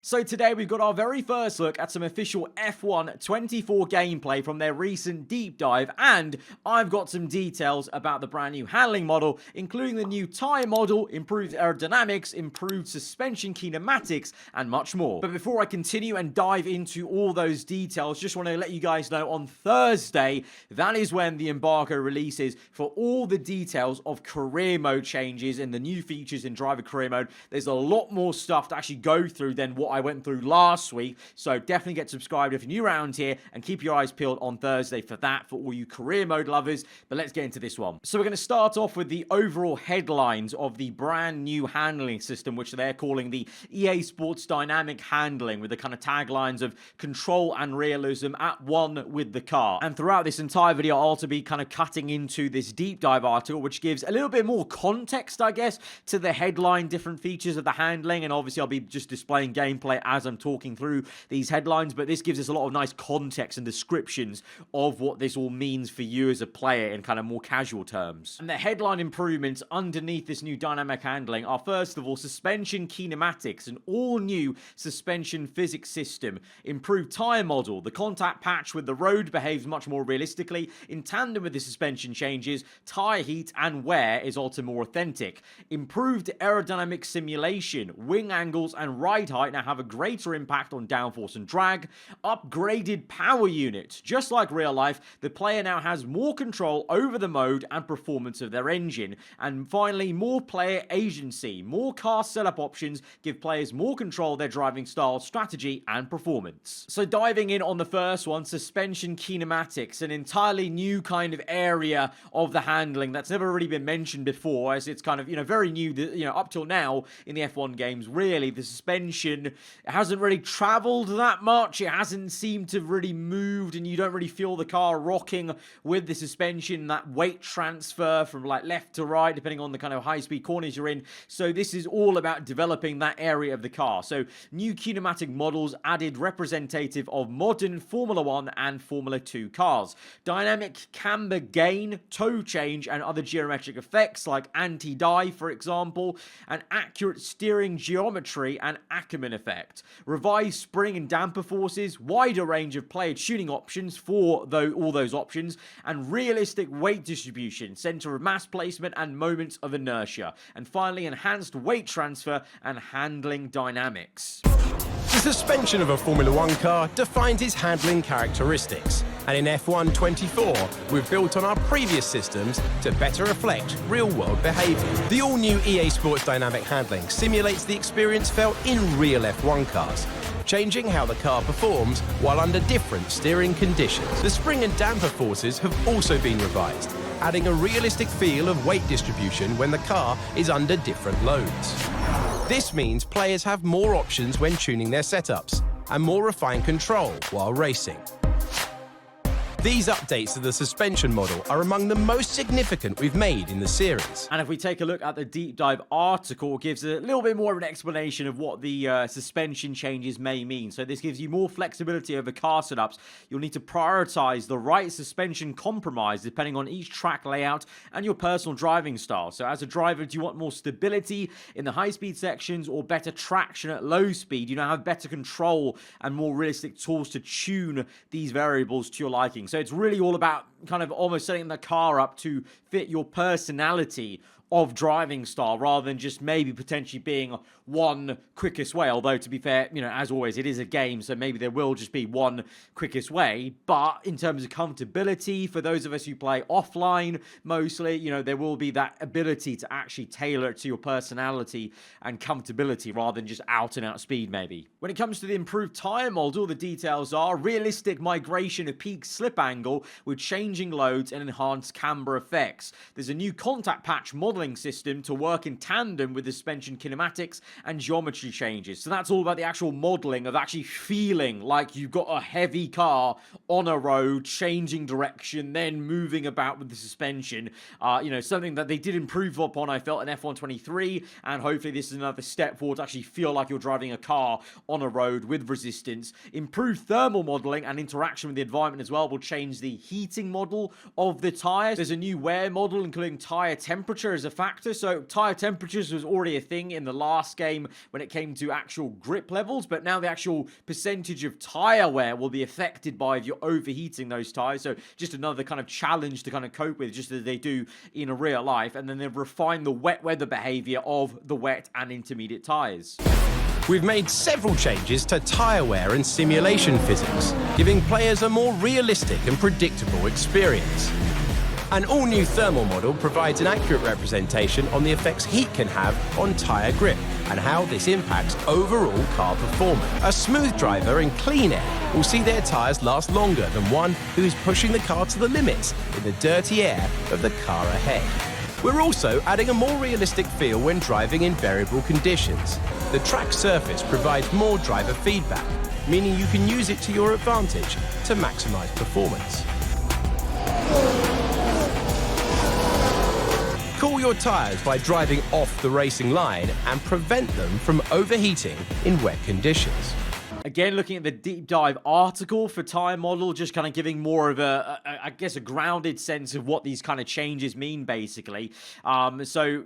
So today we've got our very first look at some official F1 24 gameplay from their recent deep dive, and I've got some details about the brand new handling model, including the new Tyre model, improved aerodynamics, improved suspension kinematics, and much more. But before I continue and dive into all those details, just want to let you guys know on Thursday, that is when the embargo releases for all the details of career mode changes and the new features in driver career mode. There's a lot more stuff to actually go through than what I went through last week, so definitely get subscribed if you're new around here and keep your eyes peeled on Thursday for that, for all you career mode lovers. But let's get into this one. So we're going to start off with the overall headlines of the brand new handling system, which they're calling the EA Sports Dynamic Handling, with the kind of taglines of control and realism at one with the car. And throughout this entire video, I'll also be kind of cutting into this deep dive article, which gives a little bit more context, I guess, to the headline, different features of the handling, and obviously I'll be just displaying gameplay as I'm talking through these headlines, but this gives us a lot of nice context and descriptions of what this all means for you as a player in kind of more casual terms. And the headline improvements underneath this new dynamic handling are, first of all, suspension kinematics, an all-new suspension physics system, improved tyre model, the contact patch with the road behaves much more realistically, in tandem with the suspension changes, tyre heat and wear is also more authentic, improved aerodynamic simulation, wing angles and ride height now have a greater impact on downforce and drag, upgraded power unit. Just like real life, the player now has more control over the mode and performance of their engine. And finally, more player agency. More car setup options give players more control of their driving style, strategy, and performance. So diving in on the first one, suspension kinematics, an entirely new kind of area of the handling that's never really been mentioned before, as it's kind of, very new, up till now in the F1 games. Really, the suspension hasn't really traveled that much. It hasn't seemed to have really moved, and you don't really feel the car rocking with the suspension, that weight transfer from like left to right, depending on the kind of high-speed corners you're in. So this is all about developing that area of the car. So new kinematic models added representative of modern Formula 1 and Formula 2 cars. Dynamic camber gain, toe change, and other geometric effects like anti-dive, for example, and accurate steering geometry and Ackermann effect. Revised spring and damper forces, wider range of player tuning options for all those options, and realistic weight distribution, center of mass placement, and moments of inertia. And finally, enhanced weight transfer and handling dynamics. The suspension of a Formula 1 car defines its handling characteristics, and in F1 24, we've built on our previous systems to better reflect real-world behaviour. The all-new EA Sports Dynamic Handling simulates the experience felt in real F1 cars, changing how the car performs while under different steering conditions. The spring and damper forces have also been revised, adding a realistic feel of weight distribution when the car is under different loads. This means players have more options when tuning their setups and more refined control while racing. These updates to the suspension model are among the most significant we've made in the series. And if we take a look at the deep dive article, it gives a little bit more of an explanation of what the suspension changes may mean. So this gives you more flexibility over car setups. You'll need to prioritize the right suspension compromise depending on each track layout and your personal driving style. So as a driver, do you want more stability in the high-speed sections or better traction at low speed? You now have better control and more realistic tools to tune these variables to your liking. So it's really all about kind of almost setting the car up to fit your personality of driving style, rather than just maybe potentially being one quickest way. Although, to be fair, as always, it is a game, so maybe there will just be one quickest way. But in terms of comfortability, for those of us who play offline mostly, there will be that ability to actually tailor it to your personality and comfortability rather than just out and out speed maybe. When it comes to the improved tyre model, the details are realistic migration of peak slip angle with changing loads and enhanced camber effects. There's a new contact patch modeling system to work in tandem with the suspension kinematics and geometry changes. So that's all about the actual modeling of actually feeling like you've got a heavy car on a road, changing direction, then moving about with the suspension. Something that they did improve upon, I felt, in F1 23, and hopefully this is another step forward to actually feel like you're driving a car on a road with resistance. Improved thermal modeling and interaction with the environment as well will change the heating model of the tyres. There's a new wear model, including tyre temperature as a a factor. So tyre temperatures was already a thing in the last game when it came to actual grip levels, but now the actual percentage of tyre wear will be affected by if you're overheating those tyres. So just another kind of challenge to kind of cope with, just as they do in a real life. And then they've refined the wet weather behaviour of the wet and intermediate tyres. We've made several changes to tyre wear and simulation physics, giving players a more realistic and predictable experience. An all-new thermal model provides an accurate representation on the effects heat can have on tyre grip and how this impacts overall car performance. A smooth driver in clean air will see their tyres last longer than one who is pushing the car to the limits in the dirty air of the car ahead. We're also adding a more realistic feel when driving in variable conditions. The track surface provides more driver feedback, meaning you can use it to your advantage to maximise performance. Cool your tyres by driving off the racing line and prevent them from overheating in wet conditions. Again, looking at the deep dive article for Tyre model, just kind of giving more of I guess, a grounded sense of what these kind of changes mean, basically. So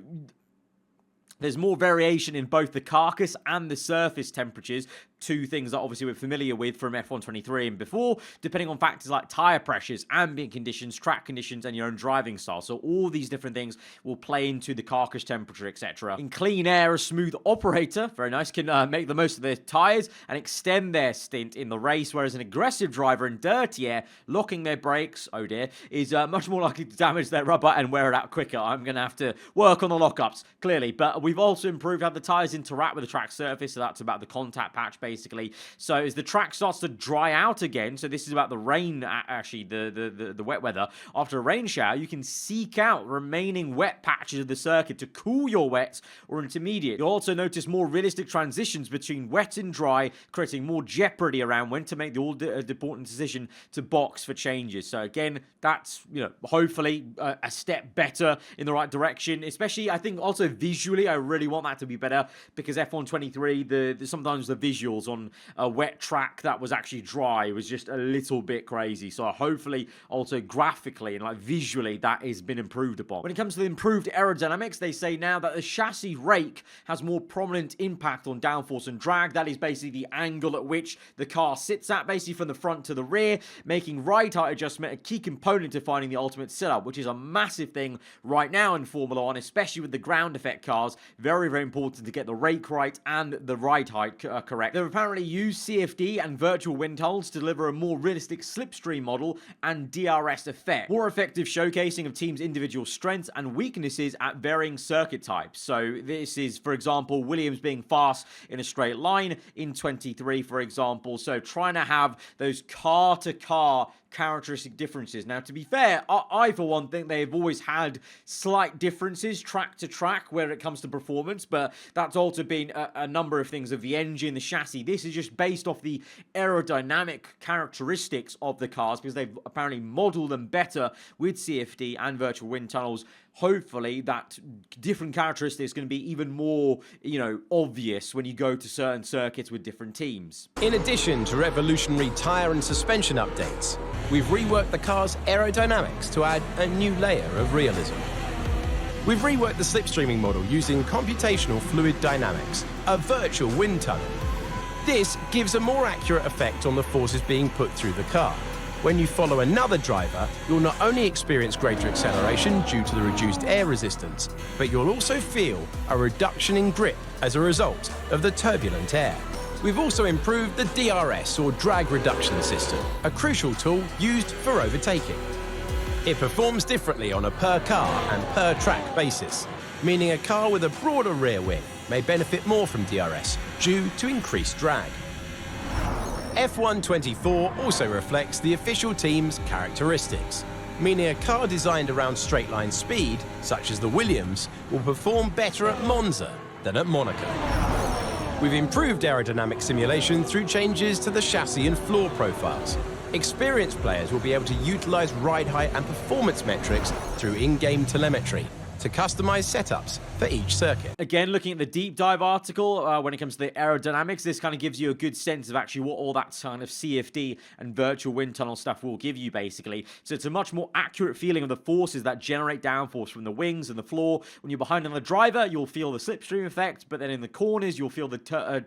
there's more variation in both the carcass and the surface temperatures, two things that obviously we're familiar with from F1 23 and before, depending on factors like tyre pressures, ambient conditions, track conditions, and your own driving style. So all these different things will play into the carcass temperature, etc. In clean air, a smooth operator, very nice, can make the most of their tyres and extend their stint in the race, whereas an aggressive driver in dirty air, locking their brakes, oh dear, is much more likely to damage their rubber and wear it out quicker. I'm going to have to work on the lockups, clearly. But we've also improved how the tyres interact with the track surface, so that's about the contact patch, basically. So as the track starts to dry out again, so this is about the rain, actually, the wet weather, after a rain shower, you can seek out remaining wet patches of the circuit to cool your wets or intermediate. You'll also notice more realistic transitions between wet and dry, creating more jeopardy around when to make the all-important decision to box for changes. So again, that's, hopefully a step better in the right direction, especially, I think, also visually, I really want that to be better, because F1 23, sometimes the visuals on a wet track that was actually dry was just a little bit crazy. So hopefully also graphically and visually that has been improved upon. When it comes to the improved aerodynamics, they say now that the chassis rake has more prominent impact on downforce and drag. That is basically the angle at which the car sits at, basically from the front to the rear, making ride height adjustment a key component to finding the ultimate setup, which is a massive thing right now in Formula 1, especially with the ground effect cars. Very, very important to get the rake right and the ride height correct. They've apparently used CFD and virtual wind tunnels to deliver a more realistic slipstream model and DRS effect. More effective showcasing of teams' individual strengths and weaknesses at varying circuit types. So this is, for example, Williams being fast in a straight line in 23, for example. So trying to have those car-to-car characteristic differences. Now, to be fair, I for one think they've always had slight differences track to track where it comes to performance, but that's also been a number of things of the engine, the chassis. This is just based off the aerodynamic characteristics of the cars, because they've apparently modeled them better with CFD and virtual wind tunnels. Hopefully that different characteristics is going to be even more, obvious when you go to certain circuits with different teams. In addition to revolutionary tyre and suspension updates, we've reworked the car's aerodynamics to add a new layer of realism. We've reworked the slipstreaming model using computational fluid dynamics, a virtual wind tunnel. This gives a more accurate effect on the forces being put through the car. When you follow another driver, you'll not only experience greater acceleration due to the reduced air resistance, but you'll also feel a reduction in grip as a result of the turbulent air. We've also improved the DRS, or drag reduction system, a crucial tool used for overtaking. It performs differently on a per car and per track basis, meaning a car with a broader rear wing may benefit more from DRS due to increased drag. F1 24 also reflects the official team's characteristics, meaning a car designed around straight-line speed, such as the Williams, will perform better at Monza than at Monaco. We've improved aerodynamic simulation through changes to the chassis and floor profiles. Experienced players will be able to utilize ride height and performance metrics through in-game telemetry to customize setups for each circuit. Again, looking at the deep dive article, when it comes to the aerodynamics, this kind of gives you a good sense of actually what all that kind of CFD and virtual wind tunnel stuff will give you, basically. So it's a much more accurate feeling of the forces that generate downforce from the wings and the floor. When you're behind on the driver, you'll feel the slipstream effect, but then in the corners, you'll feel the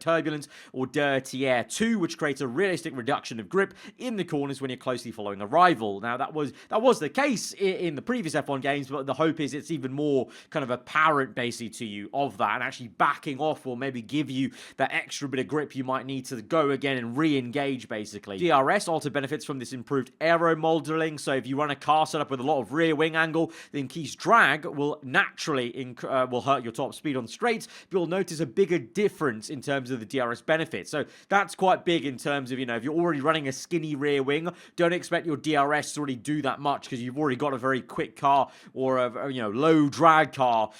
turbulence or dirty air too, which creates a realistic reduction of grip in the corners when you're closely following a rival. Now, that was the case in the previous F1 games, but the hope is it's even more kind of apparent, basically, to you of that, and actually backing off will maybe give you that extra bit of grip you might need to go again and re-engage, basically. DRS also benefits from this improved aero modeling, so if you run a car setup with a lot of rear wing angle, the increased drag will naturally will hurt your top speed on straights, but you'll notice a bigger difference in terms of the DRS benefit. So that's quite big in terms of, if you're already running a skinny rear wing, don't expect your DRS to really do that much because you've already got a very quick car or a low drag car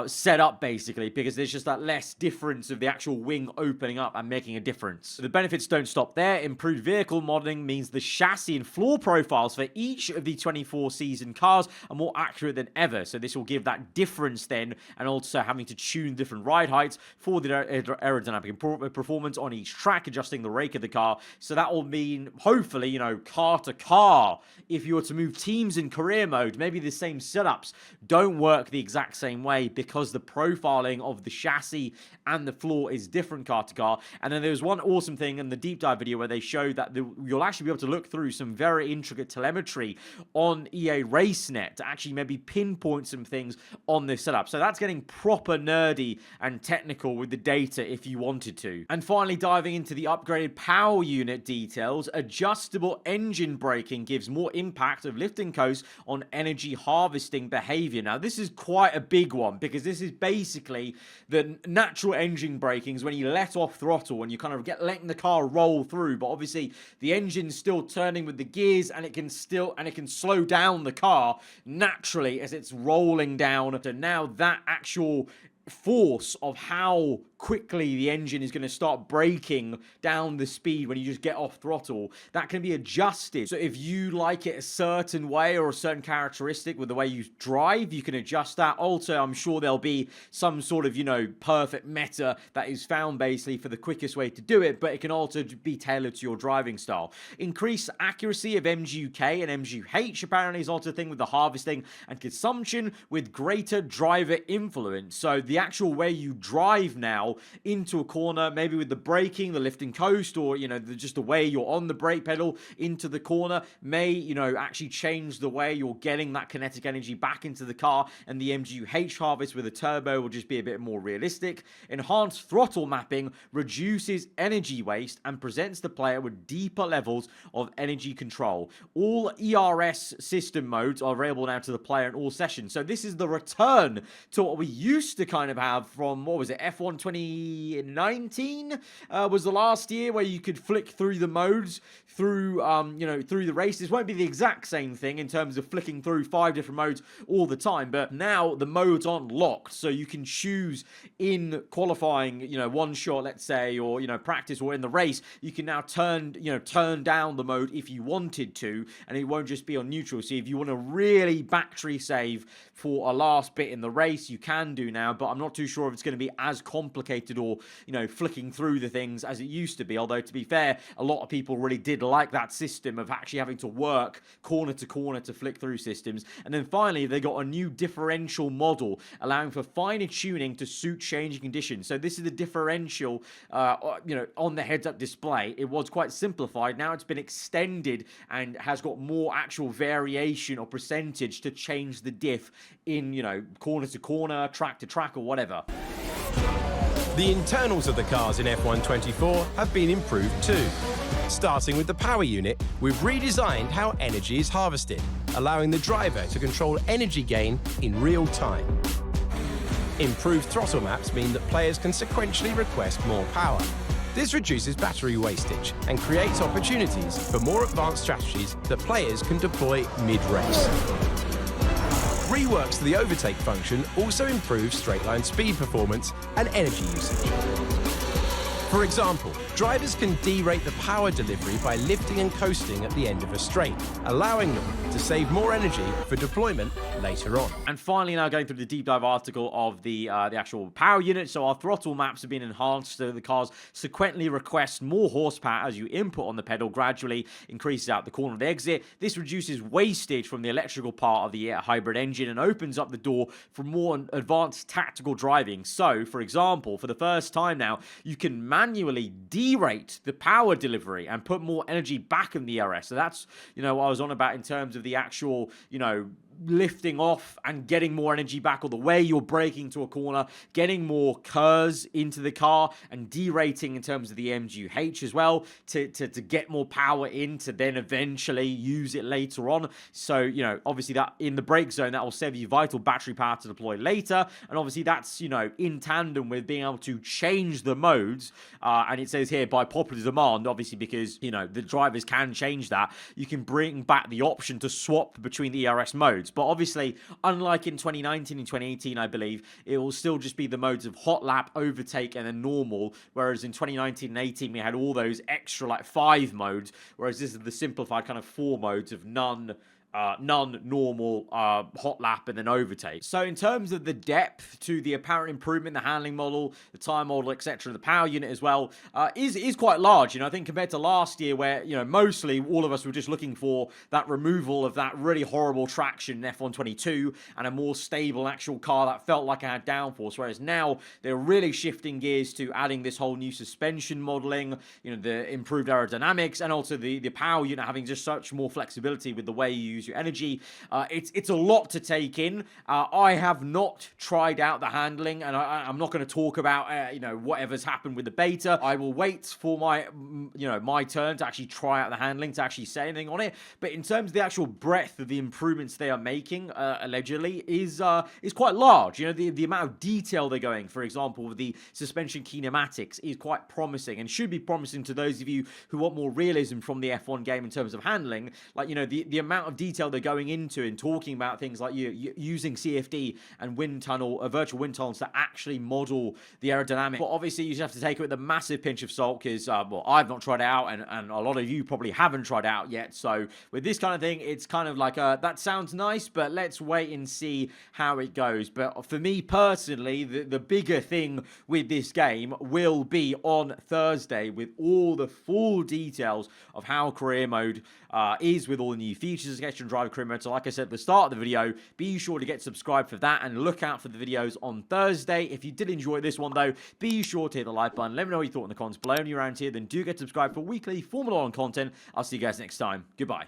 set up, basically, because there's just that less difference of the actual wing opening up and making a difference. The benefits don't stop there. Improved vehicle modeling means the chassis and floor profiles for each of the 24 season cars are more accurate than ever. So this will give that difference then, and also having to tune different ride heights for the aerodynamic performance on each track, adjusting the rake of the car. So that will mean, hopefully, car to car, if you were to move teams in career mode, maybe the same setups don't work the exact same way because the profiling of the chassis and the floor is different car to car. And then there's one awesome thing in the deep dive video where they show that you'll actually be able to look through some very intricate telemetry on EA RaceNet to actually maybe pinpoint some things on this setup. So that's getting proper nerdy and technical with the data if you wanted to. And finally, diving into the upgraded power unit details, adjustable engine braking gives more impact of lift and coast on energy harvesting behavior. Now, this is quite a big one because this is basically the natural engine brakings when you let off throttle and you kind of letting the car roll through, but obviously the engine's still turning with the gears and it can slow down the car naturally as it's rolling down. So now that actual force of how quickly the engine is going to start braking down the speed when you just get off throttle, that can be adjusted. So if you like it a certain way or a certain characteristic with the way you drive, you can adjust that. Also, I'm sure there'll be some sort of, perfect meta that is found basically for the quickest way to do it, but it can also be tailored to your driving style. Increased accuracy of MGUK and MGUH apparently is also a thing with the harvesting and consumption with greater driver influence. So the actual way you drive now into a corner, maybe with the braking, the lift and coast, or just the way you're on the brake pedal into the corner may actually change the way you're getting that kinetic energy back into the car, and the MGUH harvest with a turbo will just be a bit more realistic. Enhanced throttle mapping reduces energy waste and presents the player with deeper levels of energy control. All ERS system modes are available now to the player in all sessions. So this is the return to what we used to kind of have from, what was it, F1 2019 was the last year, where you could flick through the modes through through the race. This won't be the exact same thing in terms of flicking through 5 different modes all the time, but now the modes aren't locked, so you can choose in qualifying, one shot, let's say, or practice, or in the race, you can now turn down the mode if you wanted to, and it won't just be on neutral. So if you want to really battery save for a last bit in the race, you can do now, but I'm not too sure if it's going to be as complicated or flicking through the things as it used to be. Although, to be fair, a lot of people really did like that system of actually having to work corner to corner to flick through systems. And then finally, they got a new differential model allowing for finer tuning to suit changing conditions. So this is the differential on the heads-up display. It was quite simplified. Now it's been extended and has got more actual variation or percentage to change the diff in corner to corner, track to track, or whatever. The internals of the cars in F1 24 have been improved too. Starting with the power unit, we've redesigned how energy is harvested, allowing the driver to control energy gain in real time. Improved throttle maps mean that players can sequentially request more power. This reduces battery wastage and creates opportunities for more advanced strategies that players can deploy mid-race. Reworks to the overtake function also improves straight line speed performance and energy usage. For example, Drivers can derate the power delivery by lifting and coasting at the end of a straight, allowing them to save more energy for deployment later on. And finally, now going through the deep dive article of the actual power unit. So our throttle maps have been enhanced so the cars sequentially request more horsepower as you input on the pedal, gradually increases out the corner of the exit. This reduces wastage from the electrical part of the hybrid engine and opens up the door for more advanced tactical driving. So, for example, for the first time now, you can manually derate the power delivery and put more energy back in the ERS. So that's, what I was on about in terms of the actual, lifting off and getting more energy back, or the way you're braking to a corner, getting more curves into the car, and derating in terms of the MGUH as well to get more power in to then eventually use it later on. So, obviously that in the brake zone, that will save you vital battery power to deploy later. And obviously that's, in tandem with being able to change the modes. And it says here by popular demand, obviously because, the drivers can change that. You can bring back the option to swap between the ERS modes. But obviously, unlike in 2019 and 2018, I believe, it will still just be the modes of hot lap, overtake, and then normal. Whereas in 2019 and 18, we had all those extra 5 modes. Whereas this is the simplified kind of 4 modes of none, normal, hot lap, and then overtake. So in terms of the depth to the apparent improvement, the handling model, the Tyre model, etc., the power unit as well, is quite large. I think compared to last year where, mostly all of us were just looking for that removal of that really horrible traction in F1 22 and a more stable actual car that felt like it had downforce. Whereas now they're really shifting gears to adding this whole new suspension modeling, the improved aerodynamics, and also the power unit having just such more flexibility with the way you use your energy. It's a lot to take in. I have not tried out the handling, and I'm not going to talk about whatever's happened with the beta. I will wait for my turn to actually try out the handling, to actually say anything on it. But in terms of the actual breadth of the improvements they are making, allegedly, is quite large. The amount of detail they're going, for example, with the suspension kinematics, is quite promising, and should be promising to those of you who want more realism from the F1 game in terms of handling. The amount of detail they're going into and talking about things like using CFD and wind tunnel, virtual wind tunnels to actually model the aerodynamics. But obviously, you just have to take it with a massive pinch of salt because, I've not tried it out, and a lot of you probably haven't tried it out yet. So with this kind of thing, it's kind of like that sounds nice, but let's wait and see how it goes. But for me personally, the bigger thing with this game will be on Thursday with all the full details of how career mode is with all the new features, etc. Driver career mode. So like I said at the start of the video, be sure to get subscribed for that and look out for the videos on Thursday. If you did enjoy this one though, be sure to hit the like button. Let me know what you thought in the comments below. And you're around here, then do get subscribed for weekly Formula 1 content. I'll see you guys next time. Goodbye.